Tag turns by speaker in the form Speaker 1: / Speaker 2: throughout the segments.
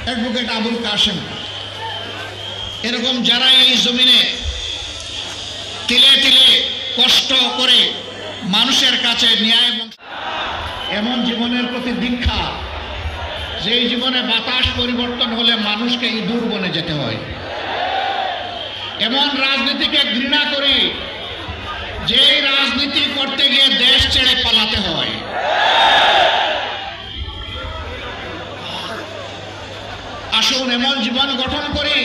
Speaker 1: Advocate Abul Kashem, এরকম যারা এই জমিনে তিলে তিলে কষ্ট করে মানুষের কাছে ন্যায় এবং এমন জীবনের প্রতি দীক্ষা, যেই জীবনে বাতাস পরিবর্তন হলে মানুষকে ইঁদুর বনে যেতে হয়। এমন রাজনীতিকে ঘৃণা করি যেই রাজনীতি করতে গিয়ে দেশ ছেড়ে পালাতে হয়। আসুন এমন জীবন গঠন করি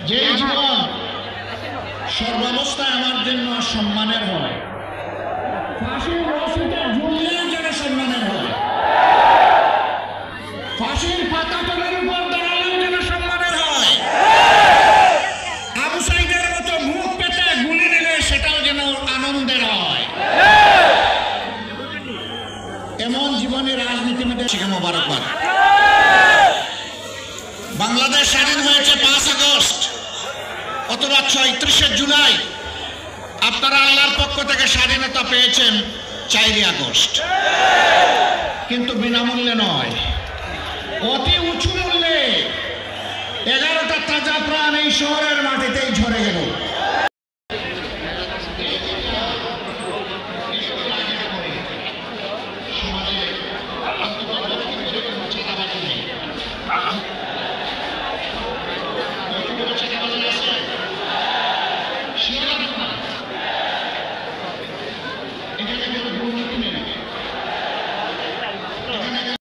Speaker 1: যে জীবন সর্বাবস্থায় আমার জন্য সম্মানের হয়, ফাঁসির রশিতে ঝুললেও যেন সম্মানের হয়, ফাঁসির পাতাতলের উপর দাঁড়ালেও যেন সম্মানের হয়, আবু সাইদের মতো মুখ পেতে গুলি নিলে সেটাও যেন আনন্দের হয়। এমন জীবনে রাজনীতিবিদের শিখে মোবারকবাদ। বাংলাদেশ স্বাধীন হয়েছে 5 আগস্ট, অথবা 36শে জুলাই। আপনারা আল্লাহর পক্ষ থেকে স্বাধীনতা পেয়েছেন 4 আগস্ট, কিন্তু বিনামূল্যে নয়, অতি উঁচু মূল্যে। 11টা তাজা প্রাণ এই শহরের মাটিতেই ঝরে গেছে।